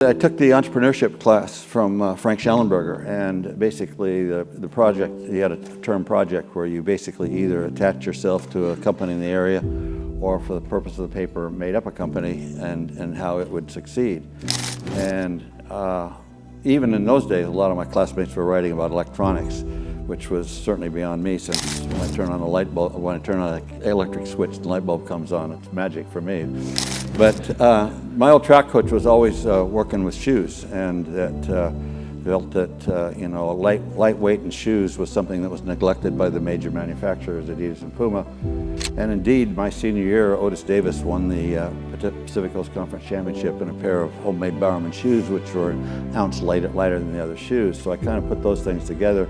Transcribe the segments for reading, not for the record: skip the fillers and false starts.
I took the entrepreneurship class from Frank Schallenberger, and basically the project, he had a term project where you basically either attach yourself to a company in the area or for the purpose of the paper made up a company and how it would succeed. And even in those days, a lot of my classmates were writing about electronics, which was certainly beyond me, since when I turn on a light bulb, when I turn on an electric switch, the light bulb comes on. It's magic for me. But my old track coach was always working with shoes, and that felt that lightweight in shoes was something that was neglected by the major manufacturers, Adidas and Puma. And indeed, my senior year, Otis Davis won the Pacific Coast Conference Championship in a pair of homemade Bowerman shoes, which were an ounce lighter than the other shoes. So I kind of put those things together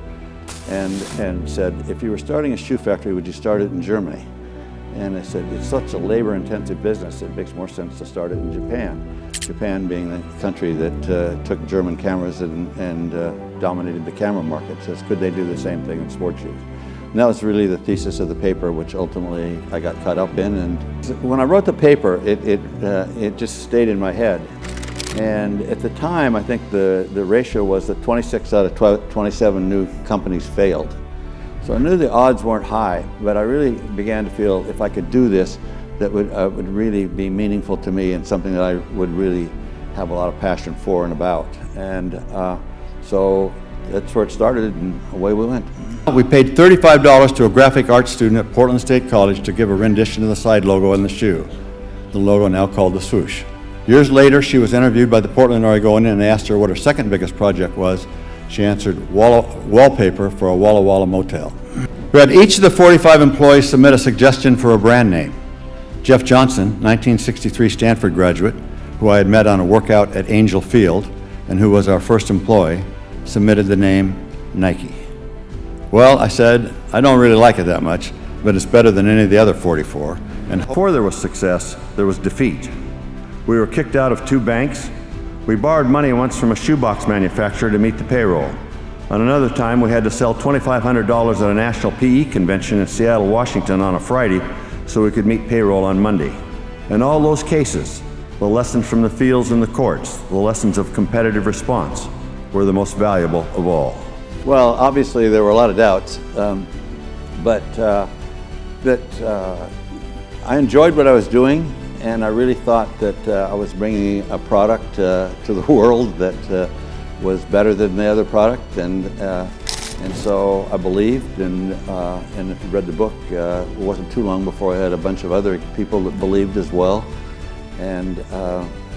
and said, if you were starting a shoe factory, would you start it in Germany? And I said, it's such a labor-intensive business, it makes more sense to start it in Japan. Japan being the country that took German cameras and dominated the camera market. Says, could they do the same thing in sports shoes? And that was really the thesis of the paper, which ultimately I got caught up in. And when I wrote the paper, it just stayed in my head. And at the time, I think the ratio was that 26 out of 27 new companies failed. So I knew the odds weren't high, but I really began to feel if I could do this, that would really be meaningful to me and something that I would really have a lot of passion for and about. And so that's where it started, and away we went. We paid $35 to a graphic arts student at Portland State College to give a rendition of the side logo on the shoe, the logo now called the swoosh. Years later, she was interviewed by the Portland Oregonian and asked her what her second biggest project was. She answered, wallpaper for a Walla Walla motel. We had each of the 45 employees submit a suggestion for a brand name. Jeff Johnson, 1963 Stanford graduate, who I had met on a workout at Angel Field and who was our first employee, submitted the name Nike. Well, I said, I don't really like it that much, but it's better than any of the other 44. And before there was success, there was defeat. We were kicked out of 2 banks. We borrowed money once from a shoebox manufacturer to meet the payroll. On another time, we had to sell $2,500 at a national PE convention in Seattle, Washington on a Friday so we could meet payroll on Monday. In all those cases, the lessons from the fields and the courts, the lessons of competitive response, were the most valuable of all. Well, obviously there were a lot of doubts, but I enjoyed what I was doing, and I really thought that I was bringing a product to the world that was better than the other product, and so I believed, and if you read the book, it wasn't too long before I had a bunch of other people that believed as well, and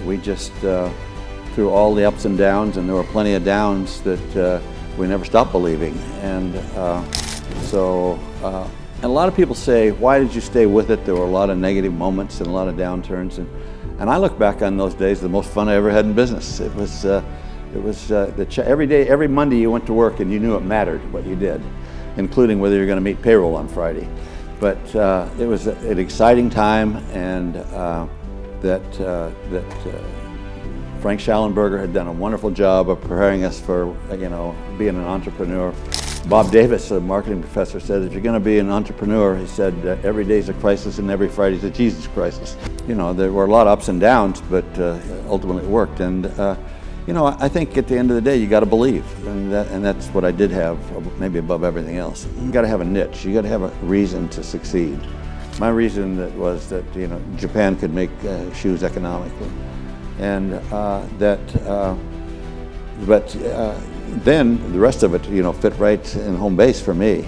we just, through all the ups and downs, and there were plenty of downs, that we never stopped believing, and and a lot of people say, why did you stay with it? There were a lot of negative moments and a lot of downturns, and I look back on those days, the most fun I ever had in business. It was every day, every Monday you went to work and you knew it mattered what you did, including whether you're going to meet payroll on Friday. But it was an exciting time, and Frank Schallenberger had done a wonderful job of preparing us for being an entrepreneur. Bob Davis, a marketing professor, said, if you're going to be an entrepreneur, he said, every day's a crisis and every Friday's a Jesus crisis. There were a lot of ups and downs, but ultimately it worked. And I think at the end of the day, you got to believe, and that's what I did have, maybe above everything else. You got to have a niche. You got to have a reason to succeed. My reason was that Japan could make shoes economically, and then the rest of it, fit right in home base for me.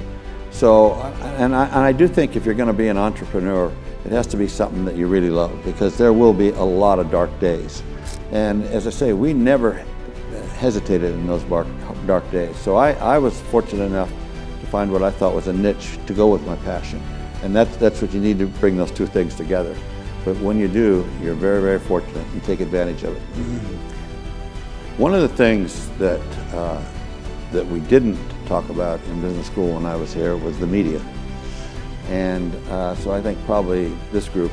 So, and I do think if you're going to be an entrepreneur, it has to be something that you really love, because there will be a lot of dark days. And as I say, we never hesitated in those dark days. So I was fortunate enough to find what I thought was a niche to go with my passion. And that's what you need to bring those two things together. But when you do, you're very, very fortunate and take advantage of it. One of the things that we didn't talk about in business school when I was here was the media. And so I think probably this group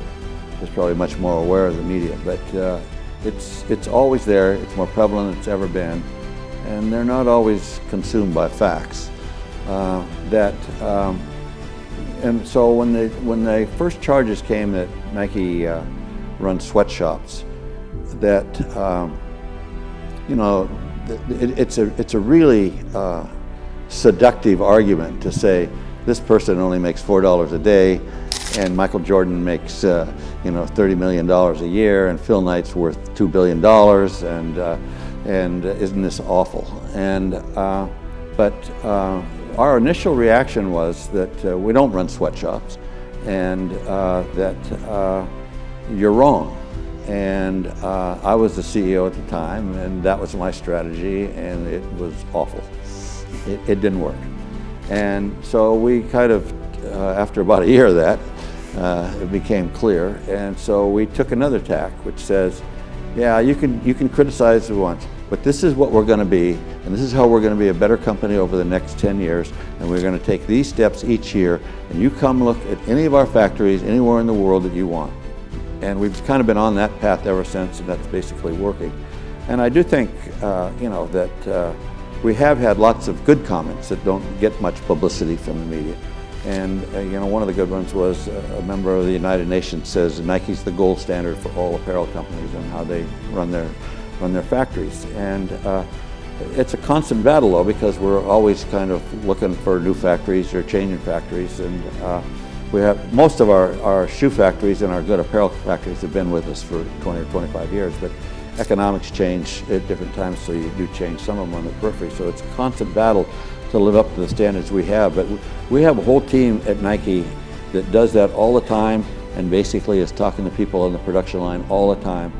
is probably much more aware of the media, but it's always there, it's more prevalent than it's ever been, and they're not always consumed by facts. And so when the first charges came that Nike runs sweatshops, that you know, it's a really seductive argument to say this person only makes $4 a day, and Michael Jordan makes $30 million a year, and Phil Knight's worth $2 billion, and isn't this awful? But our initial reaction was that we don't run sweatshops, and that you're wrong. And I was the CEO at the time, and that was my strategy, and it was awful. It didn't work. And so we kind of, after about a year of that, it became clear. And so we took another tack, which says, yeah, you can criticize it once, but this is what we're going to be, and this is how we're going to be a better company over the next 10 years, and we're going to take these steps each year, and you come look at any of our factories anywhere in the world that you want. And we've kind of been on that path ever since, and that's basically working. And I do think, that we have had lots of good comments that don't get much publicity from the media. And one of the good ones was a member of the United Nations says Nike's the gold standard for all apparel companies and how they run their factories. And it's a constant battle, though, because we're always kind of looking for new factories or changing factories. And we have most of our shoe factories and our good apparel factories have been with us for 20 or 25 years, but economics change at different times, so you do change some of them on the periphery. So it's a constant battle to live up to the standards we have. But we have a whole team at Nike that does that all the time, and basically is talking to people on the production line all the time.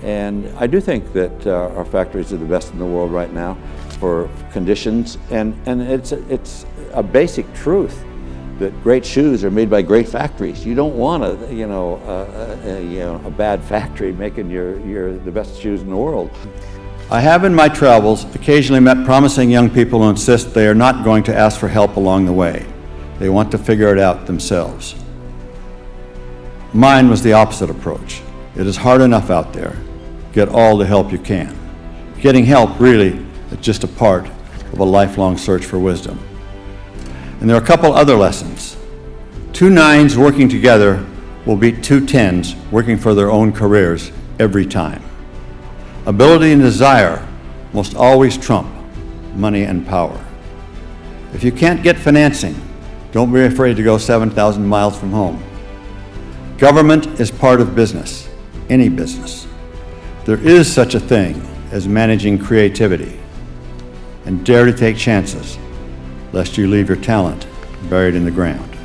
And I do think that our factories are the best in the world right now for conditions, and it's a basic truth that great shoes are made by great factories. You don't want a bad factory making the best shoes in the world. I have in my travels occasionally met promising young people who insist they are not going to ask for help along the way. They want to figure it out themselves. Mine was the opposite approach. It is hard enough out there. Get all the help you can. Getting help really is just a part of a lifelong search for wisdom. And there are a couple other lessons. 2 9s working together will beat 2 10s working for their own careers every time. Ability and desire must always trump money and power. If you can't get financing, don't be afraid to go 7,000 miles from home. Government is part of business, any business. There is such a thing as managing creativity, and dare to take chances, lest you leave your talent buried in the ground.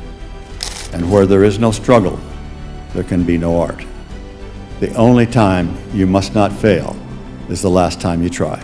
And where there is no struggle, there can be no art. The only time you must not fail is the last time you try.